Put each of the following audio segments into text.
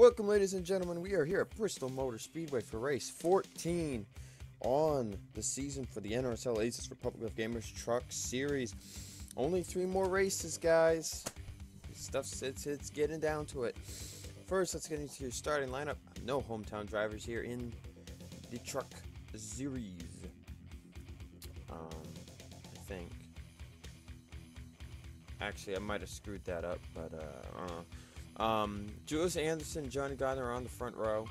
Welcome, ladies and gentlemen. We are here at Bristol Motor Speedway for race 14 on the season for the NRSL Asus Republic of Gamers Truck Series. Only 3 more races, guys. It's getting down to it. First, let's get into your starting lineup. No hometown drivers here in the truck series. I think. Actually, I might have screwed that up, but I don't know. Julius Anderson, Johnny Gardner are on the front row.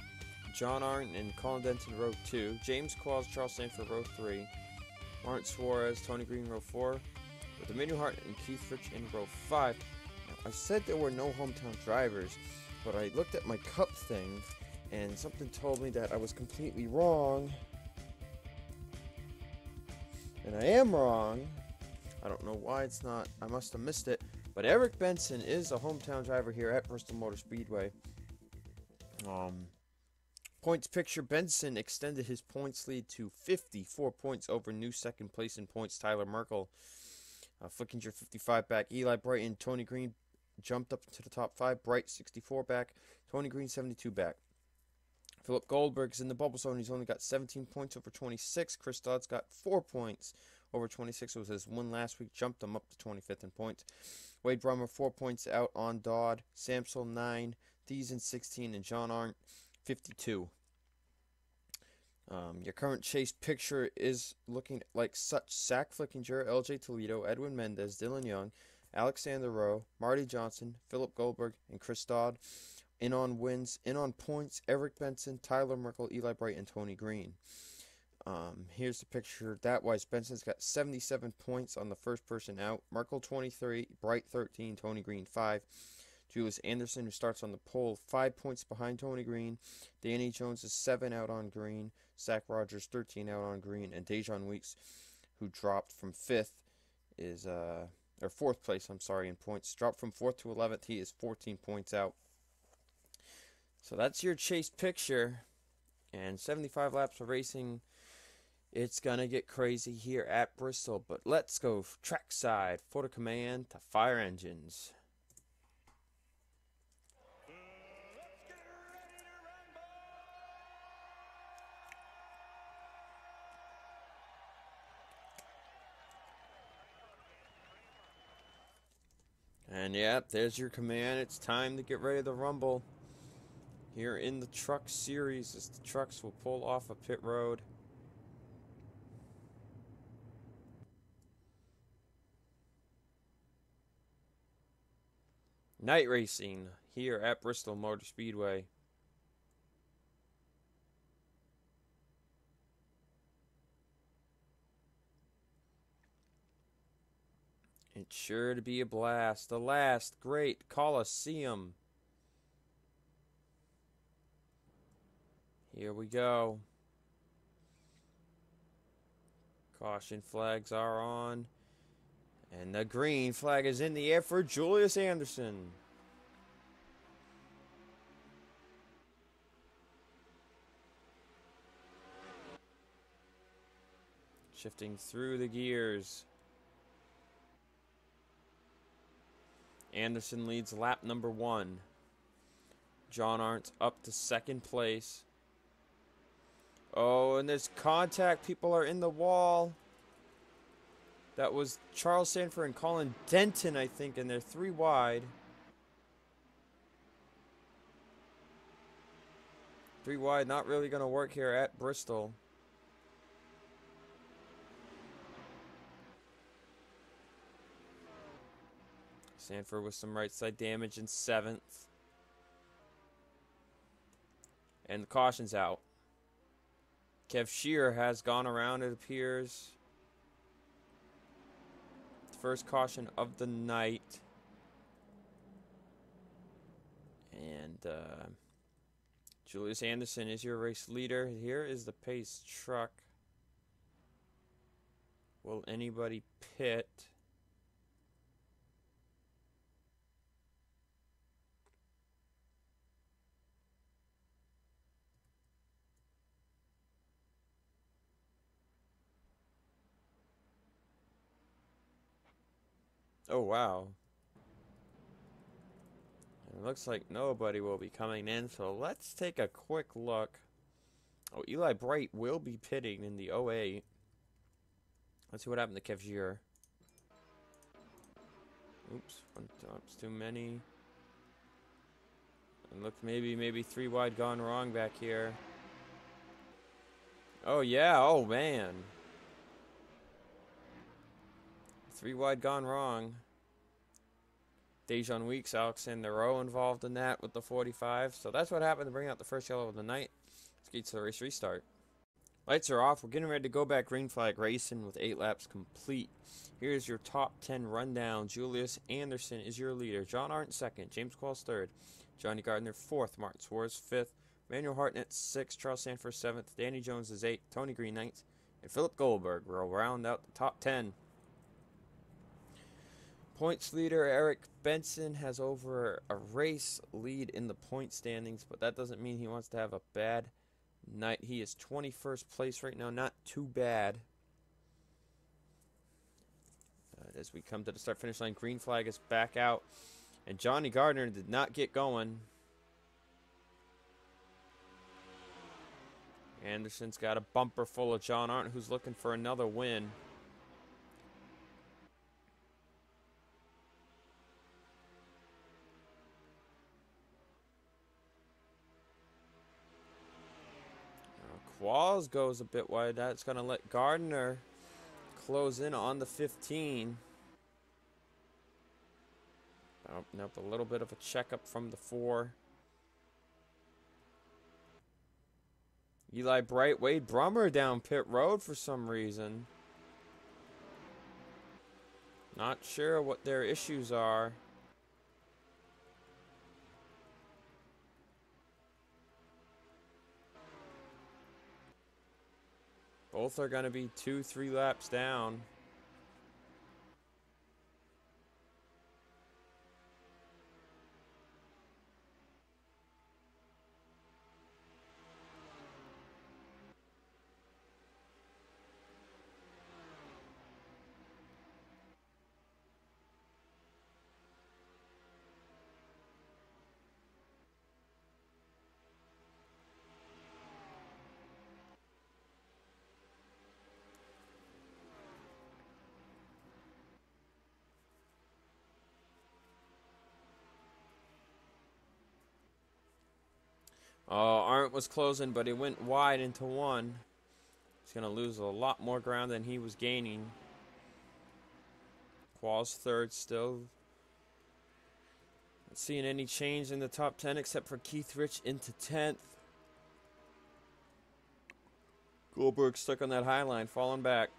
John Arndt and Colin Denton row 2. James Qualls, Charles Sanford row 3. Martin Suarez, Tony Green row 4. With Emmanuel Hart and Keith Rich in row 5. Now, I said there were no hometown drivers, but I looked at my cup thing and something told me that I was completely wrong. And I am wrong. I don't know why it's not. I must have missed it. But Eric Benson is a hometown driver here at Bristol Motor Speedway. Points picture, Benson extended his points lead to 54 points over new second place in points Tyler Merkel. Flickinger 55 back. Eli Bright and Tony Green jumped up to the top 5. Bright 64 back. Tony Green 72 back. Philip Goldberg's in the bubble zone. He's only got 17 points over 26. Chris Dodd's got 4 points over 26. It was his win last week. Jumped him up to 25th in points. Wade Brummer 4 points out on Dodd. Samsel 9. Thiessen 16. And John Arndt 52. Your current chase picture is looking like such. Zach Flickinger, LJ Toledo, Edwin Mendez, Dylan Young, Alexander Rowe, Marty Johnson, Philip Goldberg, and Chris Dodd. In on wins, in on points, Eric Benson, Tyler Merkel, Eli Bright, and Tony Green. Here's the picture. That wise, Benson's got 77 points on the first person out. Merkel 23, Bright 13, Tony Green 5. Julius Anderson, who starts on the pole, 5 points behind Tony Green. Danny Jones is 7 out on green. Zach Rogers 13 out on green, and Dejon Weeks, who dropped from 5th, is or 4th place. I'm sorry, in points, dropped from 4th to 11th. He is 14 points out. So that's your chase picture, and 75 laps of racing. It's gonna get crazy here at Bristol, but let's go trackside for the command to fire engines. And yep, there's your command. It's time to get ready to rumble here in the truck series as the trucks will pull off a pit road. Night racing here at Bristol Motor Speedway. It's sure to be a blast. The last great Coliseum. Here we go. Caution flags are on. And the green flag is in the air for Julius Anderson. Shifting through the gears. Anderson leads lap number 1. John Arndt up to 2nd place. Oh, and there's contact. People are in the wall. That was Charles Sanford and Colin Denton, I think, and they're 3 wide. 3 wide, not really going to work here at Bristol. Sanford with some right side damage in 7th. And the caution's out. Kev Shearer has gone around, it appears. First caution of the night. And Julius Anderson is your race leader. Here is the pace truck. Will anybody pit? Oh, wow. It looks like nobody will be coming in, so let's take a quick look. Oh, Eli Bright will be pitting in the 08. Let's see what happened to Kevjir. Oops, one time's too many. And look, maybe 3 wide gone wrong back here. Oh, yeah, oh, man. 3 wide gone wrong. Dejan Weeks, Alexander Rowe involved in that with the 45. So that's what happened to bring out the first yellow of the night. Let's get to the race restart. Lights are off. We're getting ready to go back green flag racing with 8 laps complete. Here's your top 10 rundown. Julius Anderson is your leader. John Arndt second. James Qualls third. Johnny Gardner fourth. Martin Suarez fifth. Manuel Hartnett sixth. Charles Sanford seventh. Danny Jones is eighth. Tony Green ninth. And Philip Goldberg will round out the top 10. Points leader Eric Benson has over a race lead in the point standings, but that doesn't mean he wants to have a bad night. He is 21st place right now, not too bad. As we come to the start-finish line, green flag is back out, and Johnny Gardner did not get going. Anderson's got a bumper full of John Arndt, who's looking for another win. Qualls goes a bit wide. That's going to let Gardner close in on the 15. Open up a little bit of a checkup from the 4. Eli Bright, Wade Brummer down pit road for some reason. Not sure what their issues are. Both are going to be 2-3 laps down. Arndt was closing, but he went wide into 1. He's going to lose a lot more ground than he was gaining. Qualls third still. Not seeing any change in the top 10 except for Keith Rich into 10th. Goldberg stuck on that high line, falling back.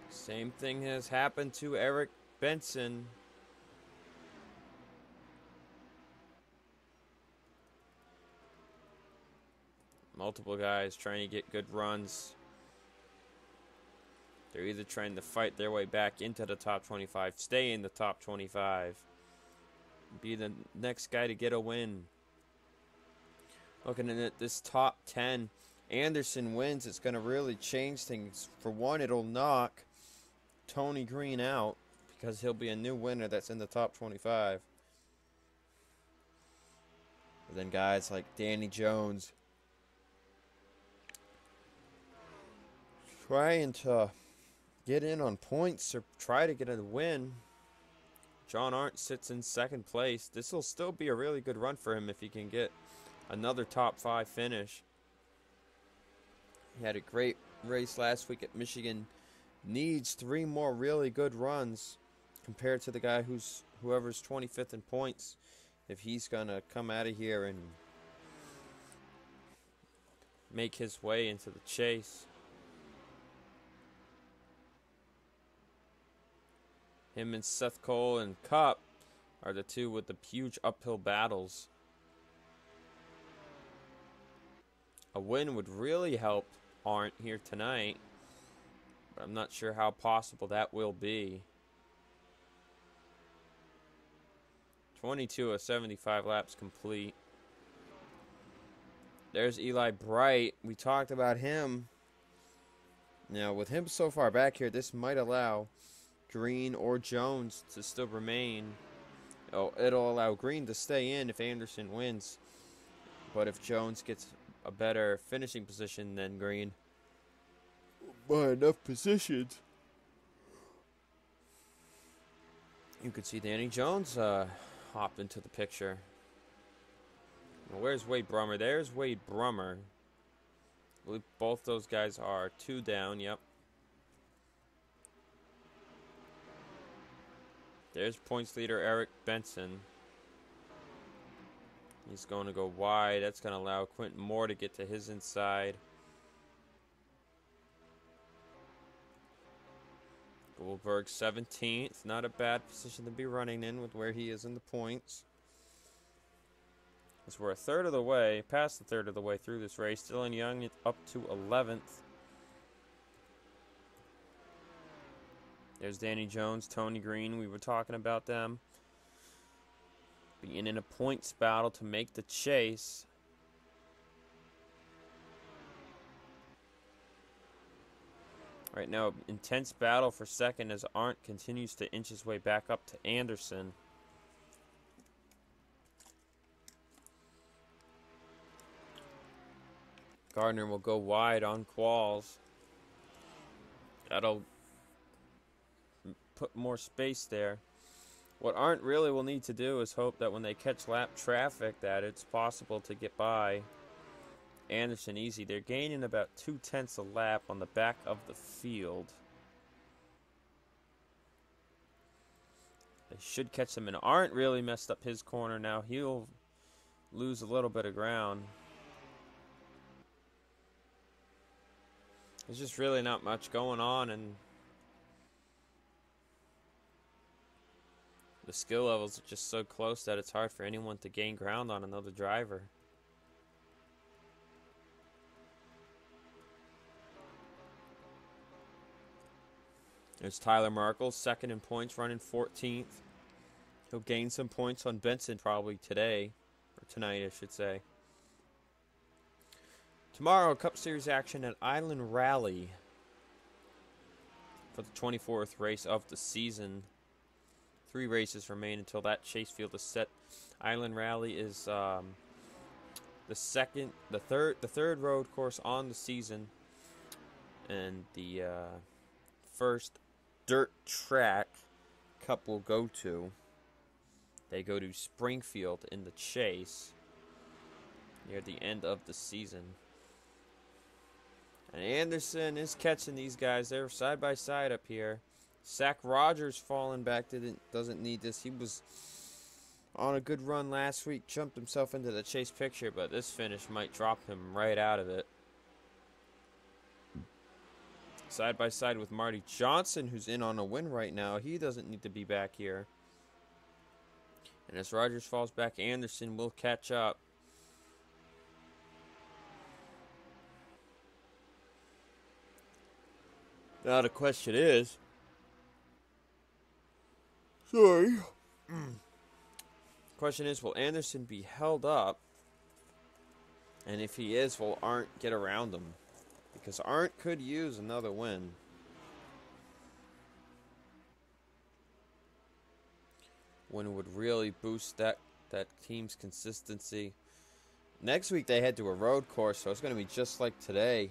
Same thing has happened to Eric Benson. Multiple guys trying to get good runs. They're either trying to fight their way back into the top 25, stay in the top 25, be the next guy to get a win. Looking at this top 10, Anderson wins. It's going to really change things. For one, it'll knock Tony Green out because he'll be a new winner that's in the top 25. But then guys like Danny Jones trying to get in on points or try to get a win. John Arndt sits in second place. This will still be a really good run for him if he can get another top 5 finish. He had a great race last week at Michigan. Needs 3 more really good runs compared to the guy whoever's 25th in points if he's gonna come out of here and make his way into the chase. Him and Seth Cole and Cup are the 2 with the huge uphill battles. A win would really help Arndt here tonight, but I'm not sure how possible that will be. 22 of 75 laps complete. There's Eli Bright. We talked about him. Now, with him so far back here, this might allow Green or Jones to still remain. Oh, it'll allow Green to stay in if Anderson wins. But if Jones gets a better finishing position than Green by enough positions, you could see Danny Jones hop into the picture. Well, where's Wade Brummer? There's Wade Brummer. I believe both those guys are 2 down. Yep. There's points leader Eric Benson. He's going to go wide. That's going to allow Quentin Moore to get to his inside. Goldberg 17th. Not a bad position to be running in with where he is in the points. As we're a third of the way, past the third of the way through this race. Dylan Young up to 11th. There's Danny Jones, Tony Green. We were talking about them being in a points battle to make the chase. Right now, intense battle for second as Arndt continues to inch his way back up to Anderson. Gardner will go wide on Qualls. That'll put more space there. What Arndt really will need to do is hope that when they catch lap traffic that it's possible to get by Anderson easy. They're gaining about 0.2 a lap on the back of the field. They should catch them, and Arndt really messed up his corner now. He'll lose a little bit of ground. There's just really not much going on, and the skill levels are just so close that it's hard for anyone to gain ground on another driver. There's Tyler Markle, second in points, running 14th. He'll gain some points on Benson probably today, or tonight I should say. Tomorrow, Cup Series action at Island Rally for the 24th race of the season. 3 races remain until that chase field is set. Island Rally is the third road course on the season, and the first dirt track Cup will go to. They go to Springfield in the chase near the end of the season. And Anderson is catching these guys. They're side by side up here. Zach Rogers falling back. Doesn't need this. He was on a good run last week. Jumped himself into the chase picture, but this finish might drop him right out of it. Side by side with Marty Johnson, who's in on a win right now. He doesn't need to be back here. And as Rogers falls back, Anderson will catch up. Now the question is, question is, will Anderson be held up? And if he is, will Arndt get around him? Because Arndt could use another win. Win would really boost that team's consistency. Next week they head to a road course, so it's going to be just like today.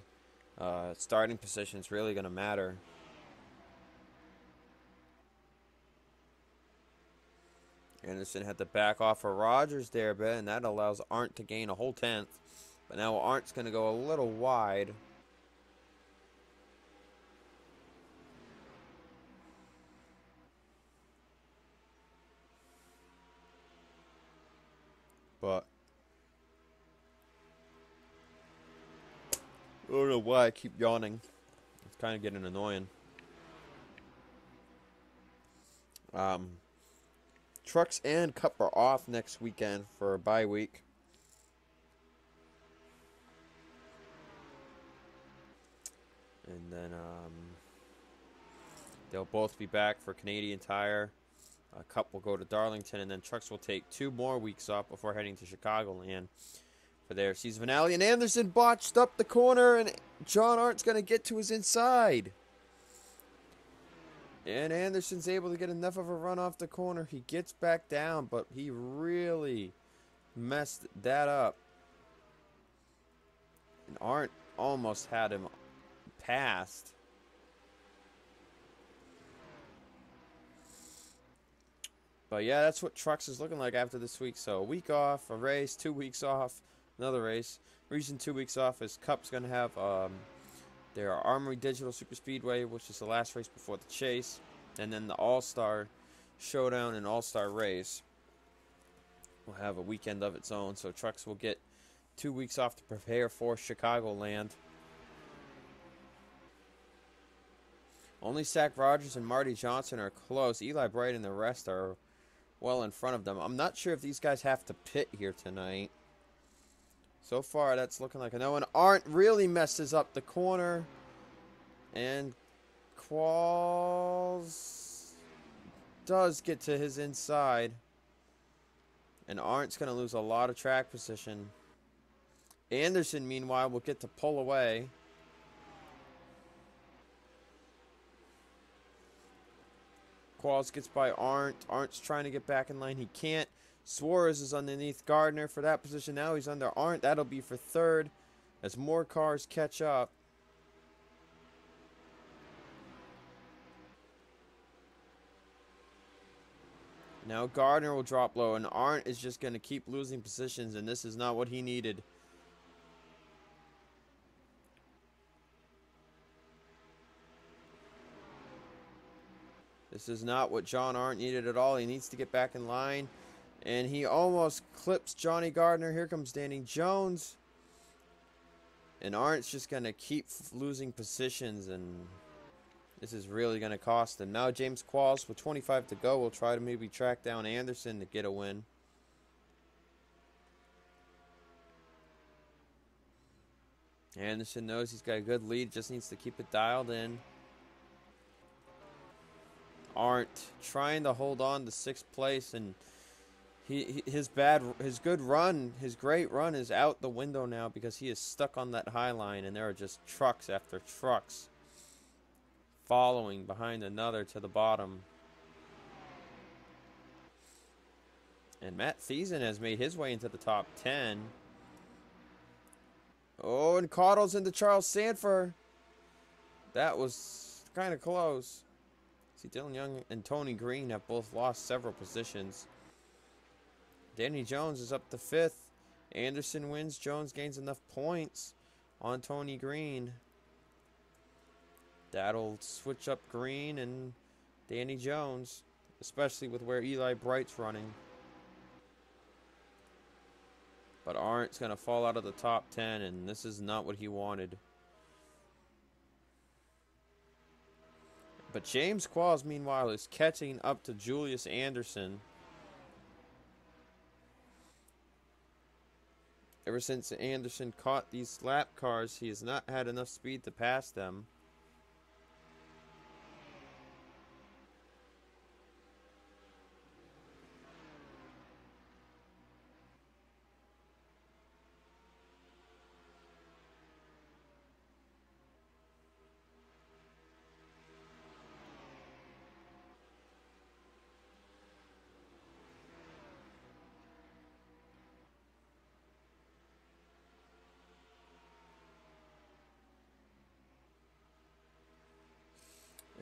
Starting position is really going to matter. Anderson had to back off of Rogers there a bit, and that allows Arndt to gain a whole 10th. But now Arndt's going to go a little wide. But I don't know why I keep yawning. It's kind of getting annoying. Trucks and Cup are off next weekend for a bye week. And then they'll both be back for Canadian Tire. Cup will go to Darlington, and then Trucks will take 2 more weeks off before heading to Chicagoland for their season finale. And Anderson botched up the corner, and John Arndt's going to get to his inside. And Anderson's able to get enough of a run off the corner. He gets back down, but he really messed that up. And Arndt almost had him passed. But yeah, that's what Trucks is looking like after this week. So a week off, a race, 2 weeks off, another race. Reason 2 weeks off is Cup's going to have their Armory Digital Super Speedway, which is the last race before the chase. And then the All-Star Showdown and All-Star Race will have a weekend of its own. So Trucks will get 2 weeks off to prepare for Chicagoland. Only Zach Rogers and Marty Johnson are close. Eli Bright and the rest are well in front of them. I'm not sure if these guys have to pit here tonight. So far, that's looking like a no. And Arndt really messes up the corner. And Qualls does get to his inside. And Arndt's going to lose a lot of track position. Anderson, meanwhile, will get to pull away. Qualls gets by Arndt. Arndt's trying to get back in line. He can't. Suarez is underneath Gardner for that position. Now he's under Arndt. That'll be for third as more cars catch up. Now Gardner will drop low, and Arndt is just going to keep losing positions, and this is not what he needed. This is not what John Arndt needed at all. He needs to get back in line. And he almost clips Johnny Gardner. Here comes Danny Jones. And Arndt's just going to keep losing positions. And this is really going to cost him. Now James Qualls with 25 to go will try to maybe track down Anderson to get a win. Anderson knows he's got a good lead. Just needs to keep it dialed in. Arndt trying to hold on to 6th place, and his great run is out the window now because he is stuck on that high line, and there are just trucks after trucks following behind another to the bottom. And Matt Thiessen has made his way into the top 10. Oh, and Caudle's into Charles Sanford. That was kind of close. See, Dylan Young and Tony Green have both lost several positions. Danny Jones is up to 5th. Anderson wins. Jones gains enough points on Tony Green. That'll switch up Green and Danny Jones, especially with where Eli Bright's running. But Arndt's going to fall out of the top 10, and this is not what he wanted. But James Qualls, meanwhile, is catching up to Julius Anderson. Ever since Anderson caught these lap cars, he has not had enough speed to pass them.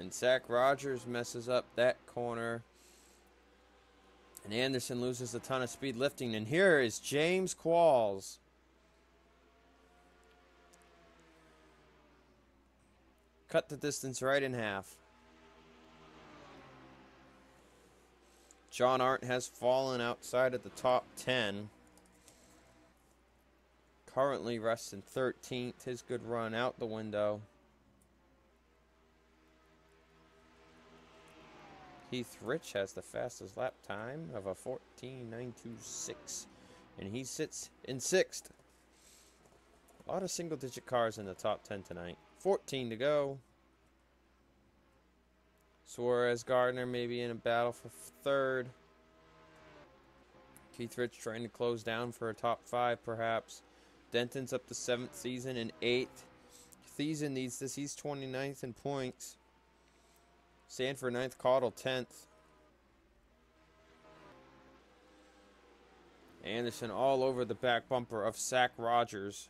And Zach Rogers messes up that corner. And Anderson loses a ton of speed lifting. And here is James Qualls. Cut the distance right in half. John Arndt has fallen outside of the top 10. Currently rests in 13th. His good run out the window. Heath Rich has the fastest lap time of a 14.926, and he sits in 6th. A lot of single-digit cars in the top 10 tonight. 14 to go. Suarez, Gardner maybe in a battle for 3rd. Keith Rich trying to close down for a top 5 perhaps. Denton's up to 7th season and 8th. Thiessen needs this. He's 29th in points. Sanford 9th, Caudle 10th. Anderson all over the back bumper of Sack Rogers,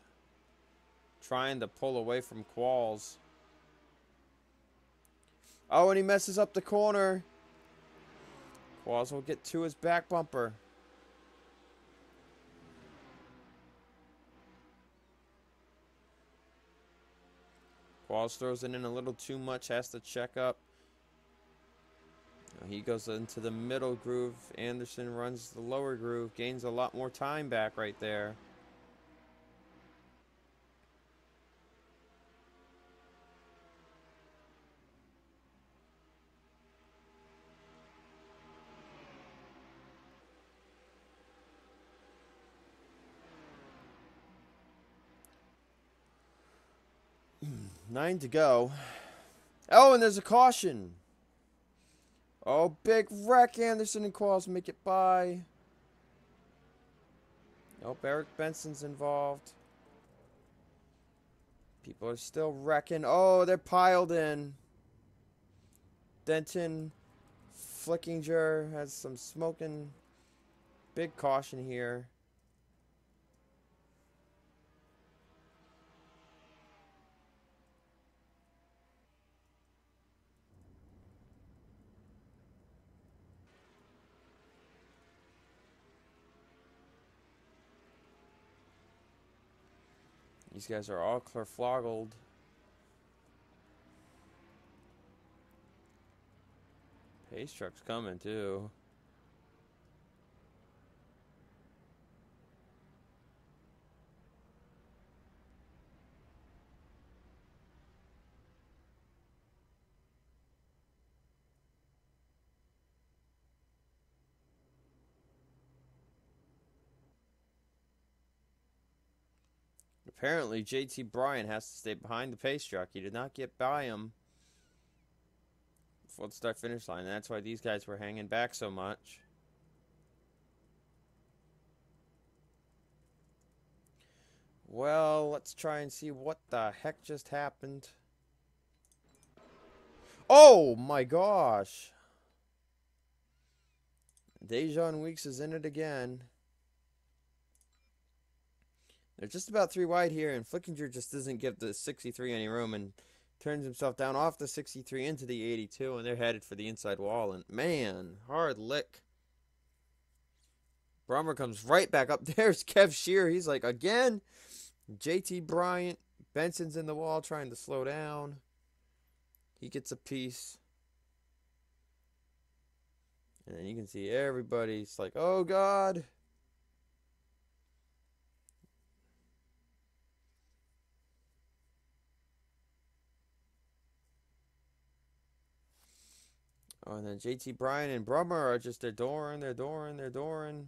trying to pull away from Qualls. Oh, and he messes up the corner. Qualls will get to his back bumper. Qualls throws it in a little too much, has to check up. He goes into the middle groove. Anderson runs the lower groove, gains a lot more time back right there. Nine to go. Oh, and there's a caution. Oh, big wreck. Anderson and Qualls make it by. Nope, Eric Benson's involved. People are still wrecking. Oh, they're piled in. Denton, Flickinger has some smoking. Big caution here. These guys are all clear-floggled. Pace truck's coming, too. Apparently, JT Bryant has to stay behind the pace truck. He did not get by him before the start-finish line. That's why these guys were hanging back so much. Well, let's try and see what the heck just happened. Oh, my gosh. Dejan Weeks is in it again. They're just about 3 wide here, and Flickinger just doesn't give the 63 any room and turns himself down off the 63 into the 82, and they're headed for the inside wall. And, man, hard lick. Brummer comes right back up. There's Kev Shear. He's like, again? JT Bryant. Benson's in the wall trying to slow down. He gets a piece. And then you can see everybody's like, oh, God. Oh, and then JT Bryan and Brummer are just, they're dooring.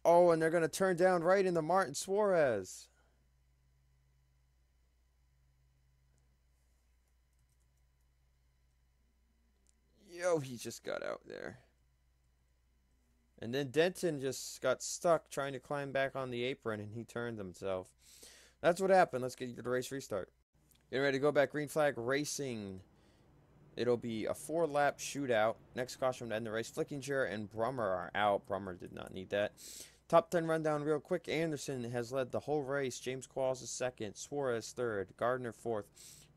Oh, and they're going to turn down right into Martin Suarez. Yo, he just got out there. And then Denton just got stuck trying to climb back on the apron, and he turned himself. That's what happened. Let's get the race restart. Getting ready to go back. Green flag racing. It'll be a 4-lap shootout. Next caution to end the race. Flickinger and Brummer are out. Brummer did not need that. Top 10 rundown real quick. Anderson has led the whole race. James Qualls is second. Suarez third. Gardner fourth.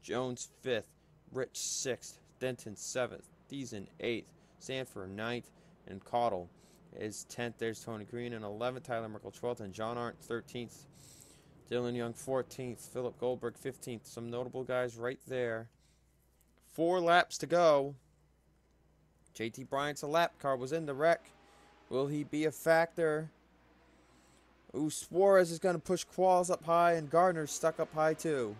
Jones fifth. Rich sixth. Denton seventh. Thiessen eighth. Sanford ninth. And Caudle is 10th. There's Tony Green in 11th. Tyler Merkel 12th. And John Arndt 13th. Dylan Young 14th. Philip Goldberg 15th. Some notable guys right there. 4 laps to go. JT Bryant's a lap car was in the wreck. Will he be a factor? Ooh, Suarez is going to push Qualls up high, and Gardner's stuck up high too.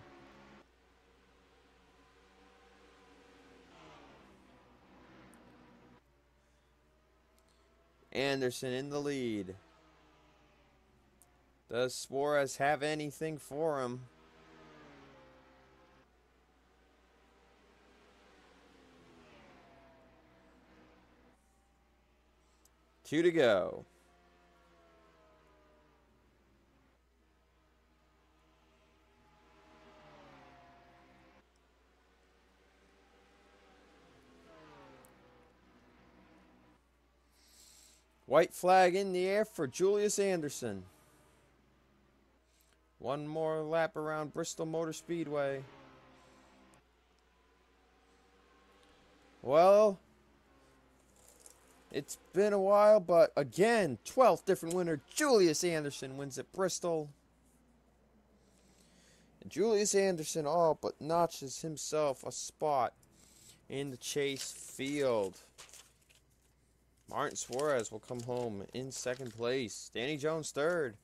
Anderson in the lead. Does Suarez have anything for him? Two to go. White flag in the air for Julius Anderson. One more lap around Bristol Motor Speedway. Well, it's been a while, but again, 12th different winner, Julius Anderson wins at Bristol. And Julius Anderson all but notches himself a spot in the chase field. Martin Suarez will come home in second place. Danny Jones third.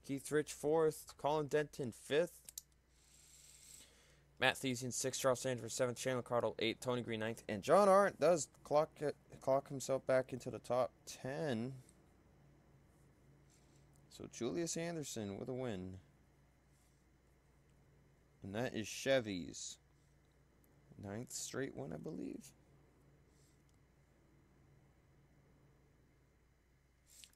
Keith Rich fourth. Colin Denton fifth. Matt Thesian sixth. Charles Sanders seventh. Shane Liccardo eighth. Tony Green ninth. And John Arndt does clock himself back into the top 10. So Julius Anderson with a win. And that is Chevy's 9th straight win, I believe.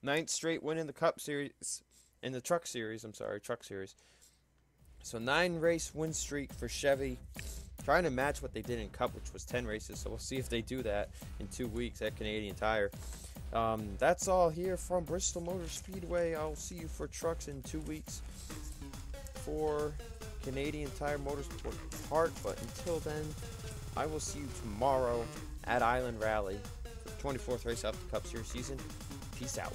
9th straight win in the Cup Series, in the Truck Series, Truck Series. So 9 race win streak for Chevy. Trying to match what they did in Cup, which was 10 races. So we'll see if they do that in 2 weeks at Canadian Tire. That's all here from Bristol Motor Speedway. I'll see you for trucks in 2 weeks for Canadian Tire Motorsport Park. But until then, I will see you tomorrow at Island Rally for the 24th race of the Cup Series season. Peace out.